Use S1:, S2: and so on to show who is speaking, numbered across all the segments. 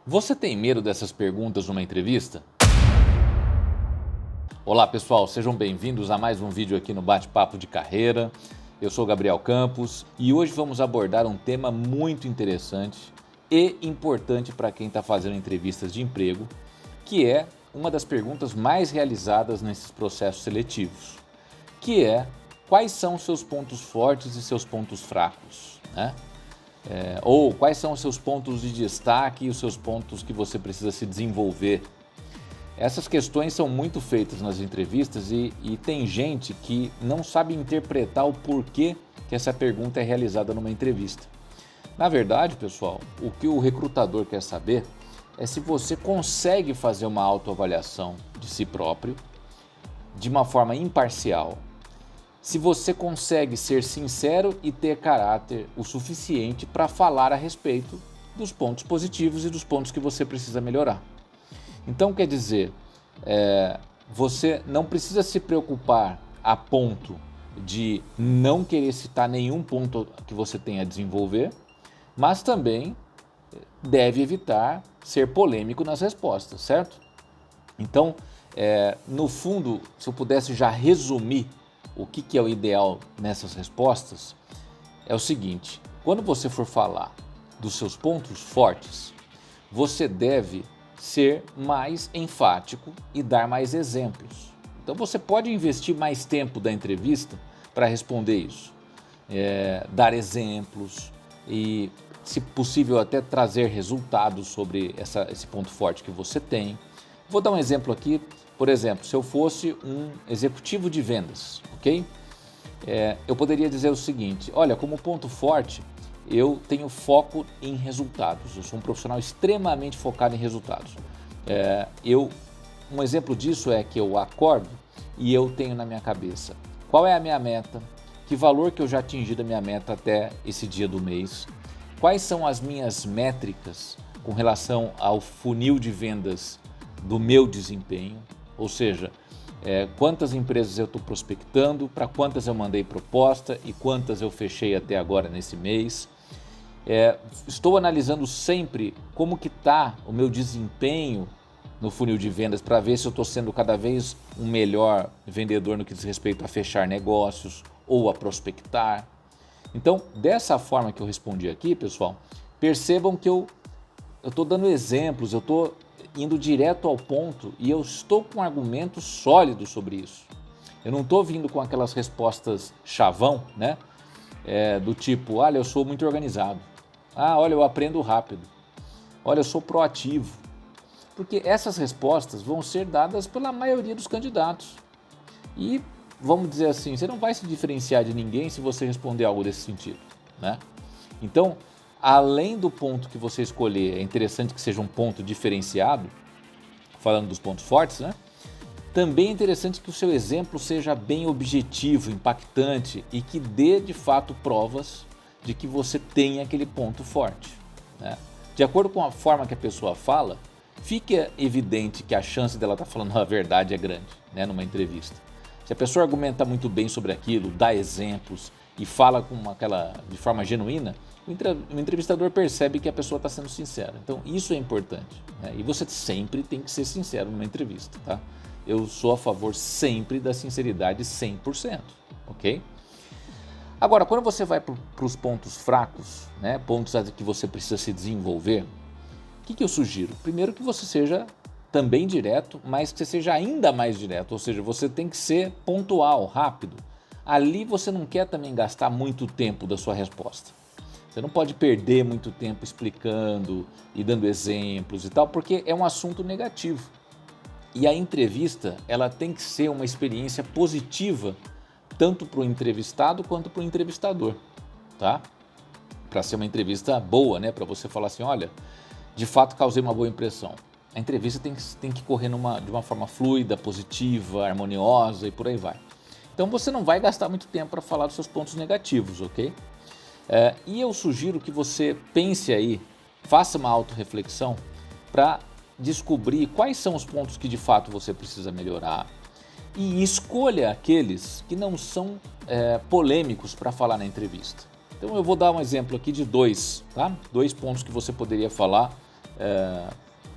S1: Você tem medo dessas perguntas numa entrevista? Olá pessoal, sejam bem-vindos a mais um vídeo aqui no Bate-Papo de Carreira. Eu sou Gabriel Campos e hoje vamos abordar um tema muito interessante e importante para quem está fazendo entrevistas de emprego, que é uma das perguntas mais realizadas nesses processos seletivos, que é quais são os seus pontos fortes e seus pontos fracos, né? Ou quais são os seus pontos de destaque e os seus pontos que você precisa se desenvolver. Essas questões são muito feitas nas entrevistas e tem gente que não sabe interpretar o porquê que essa pergunta é realizada numa entrevista. Na verdade, pessoal, o que o recrutador quer saber é se você consegue fazer uma autoavaliação de si próprio de uma forma imparcial, se você consegue ser sincero e ter caráter o suficiente para falar a respeito dos pontos positivos e dos pontos que você precisa melhorar. Então, quer dizer, você não precisa se preocupar a ponto de não querer citar nenhum ponto que você tenha a desenvolver, mas também deve evitar ser polêmico nas respostas, certo? Então, no fundo, se eu pudesse já resumir o que é o ideal nessas respostas, é o seguinte: quando você for falar dos seus pontos fortes, você deve ser mais enfático e dar mais exemplos. Então você pode investir mais tempo da entrevista para responder isso, dar exemplos e, se possível, até trazer resultados sobre esse ponto forte que você tem. Vou dar um exemplo aqui. Por exemplo, se eu fosse um executivo de vendas, ok? Eu poderia dizer o seguinte: olha, como ponto forte, eu tenho foco em resultados. Eu sou um profissional extremamente focado em resultados. Um exemplo disso é que eu acordo e eu tenho na minha cabeça qual é a minha meta, que valor que eu já atingi da minha meta até esse dia do mês, quais são as minhas métricas com relação ao funil de vendas do meu desempenho, ou seja, quantas empresas eu estou prospectando, para quantas eu mandei proposta e quantas eu fechei até agora nesse mês. Estou analisando sempre como que está o meu desempenho no funil de vendas para ver se eu estou sendo cada vez um melhor vendedor no que diz respeito a fechar negócios ou a prospectar. Então, dessa forma que eu respondi aqui, pessoal, percebam que eu estou dando exemplos, eu estou indo direto ao ponto e eu estou com argumentos sólidos sobre isso. Eu não estou vindo com aquelas respostas chavão, né? Do tipo, olha, eu sou muito organizado. Olha, eu aprendo rápido. Olha, eu sou proativo. Porque essas respostas vão ser dadas pela maioria dos candidatos. E, vamos dizer assim, você não vai se diferenciar de ninguém se você responder algo desse sentido, né? Então, além do ponto que você escolher, é interessante que seja um ponto diferenciado, falando dos pontos fortes, né? Também é interessante que o seu exemplo seja bem objetivo, impactante e que dê de fato provas de que você tem aquele ponto forte, né? De acordo com a forma que a pessoa fala, fica evidente que a chance dela estar falando a verdade é grande, né, numa entrevista. Se a pessoa argumenta muito bem sobre aquilo, dá exemplos e fala de forma genuína, o entrevistador percebe que a pessoa está sendo sincera. Então isso é importante, né? E você sempre tem que ser sincero numa entrevista, tá? Eu sou a favor sempre da sinceridade 100%, ok? Agora, quando você vai para os pontos fracos, né, pontos que você precisa se desenvolver, o que eu sugiro? Primeiro, que você seja também direto, mas que você seja ainda mais direto, ou seja, você tem que ser pontual, rápido. Ali você não quer também gastar muito tempo da sua resposta. Você não pode perder muito tempo explicando e dando exemplos e tal, porque é um assunto negativo. E a entrevista, ela tem que ser uma experiência positiva, tanto para o entrevistado quanto para o entrevistador, tá? Para ser uma entrevista boa, né? Para você falar assim, olha, de fato causei uma boa impressão. A entrevista tem que correr de uma forma fluida, positiva, harmoniosa e por aí vai. Então você não vai gastar muito tempo para falar dos seus pontos negativos, ok? E eu sugiro que você pense aí, faça uma autorreflexão para descobrir quais são os pontos que de fato você precisa melhorar e escolha aqueles que não são polêmicos para falar na entrevista. Então eu vou dar um exemplo aqui de dois pontos que você poderia falar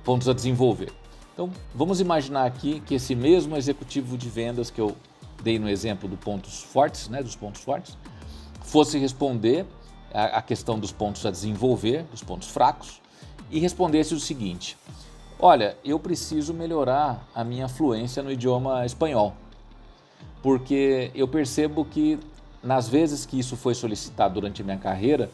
S1: pontos a desenvolver. Então, vamos imaginar aqui que esse mesmo executivo de vendas que eu dei no exemplo dos pontos fortes, fosse responder a questão dos pontos a desenvolver, dos pontos fracos, e respondesse o seguinte: olha, eu preciso melhorar a minha fluência no idioma espanhol, porque eu percebo que nas vezes que isso foi solicitado durante a minha carreira,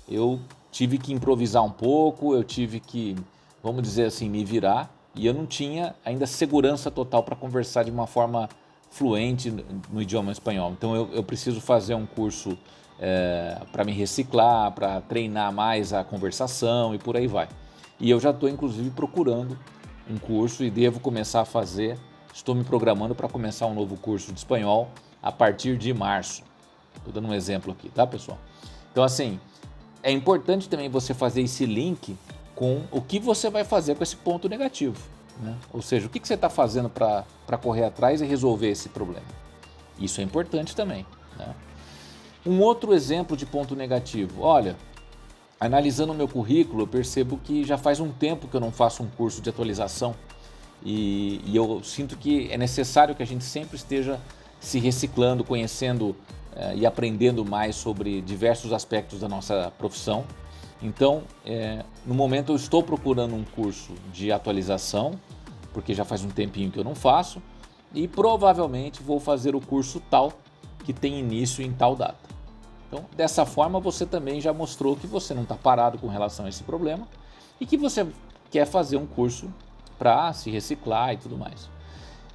S1: eu tive que improvisar um pouco, eu tive que, vamos dizer assim, me virar, e eu não tinha ainda segurança total para conversar de uma forma fluente no idioma espanhol. Então eu preciso fazer um curso para me reciclar, para treinar mais a conversação e por aí vai. E eu já estou inclusive procurando um curso e devo começar a fazer, estou me programando para começar um novo curso de espanhol a partir de março. Estou dando um exemplo aqui, tá, pessoal? Então assim, é importante também você fazer esse link com o que você vai fazer com esse ponto negativo, né? Ou seja, o que você está fazendo para correr atrás e resolver esse problema. Isso é importante também, né? Um outro exemplo de ponto negativo: olha, analisando o meu currículo, eu percebo que já faz um tempo que eu não faço um curso de atualização e eu sinto que é necessário que a gente sempre esteja se reciclando, conhecendo e aprendendo mais sobre diversos aspectos da nossa profissão. Então, no momento eu estou procurando um curso de atualização, porque já faz um tempinho que eu não faço, e provavelmente vou fazer o curso tal que tem início em tal data. Então, dessa forma, você também já mostrou que você não está parado com relação a esse problema e que você quer fazer um curso para se reciclar e tudo mais.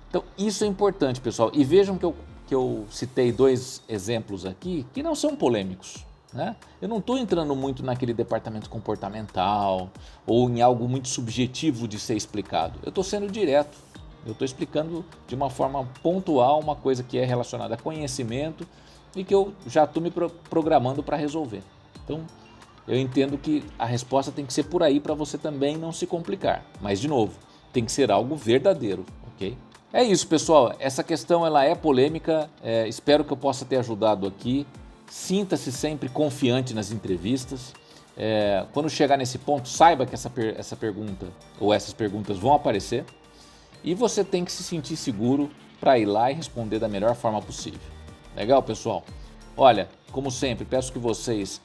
S1: Então, isso é importante, pessoal. E vejam que eu citei 2 exemplos aqui que não são polêmicos, né? Eu não estou entrando muito naquele departamento comportamental ou em algo muito subjetivo de ser explicado. Eu estou sendo direto. Eu estou explicando de uma forma pontual uma coisa que é relacionada a conhecimento e que eu já estou me programando para resolver. Então, eu entendo que a resposta tem que ser por aí para você também não se complicar. Mas, de novo, tem que ser algo verdadeiro, ok? É isso, pessoal. Essa questão ela é polêmica. Espero que eu possa ter ajudado aqui. Sinta-se sempre confiante nas entrevistas. Quando chegar nesse ponto, saiba que essa pergunta ou essas perguntas vão aparecer. E você tem que se sentir seguro para ir lá e responder da melhor forma possível. Legal, pessoal? Olha, como sempre, peço que vocês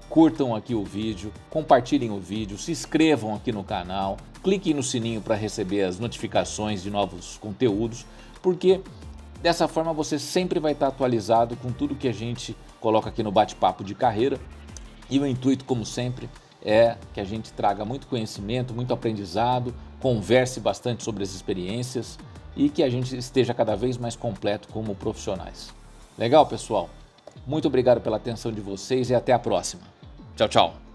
S1: curtam aqui o vídeo, compartilhem o vídeo, se inscrevam aqui no canal, cliquem no sininho para receber as notificações de novos conteúdos, porque dessa forma você sempre vai estar atualizado com tudo que a gente coloca aqui no Bate-Papo de Carreira. E o intuito, como sempre, é que a gente traga muito conhecimento, muito aprendizado, converse bastante sobre as experiências e que a gente esteja cada vez mais completo como profissionais. Legal, pessoal? Muito obrigado pela atenção de vocês e até a próxima. Tchau, tchau.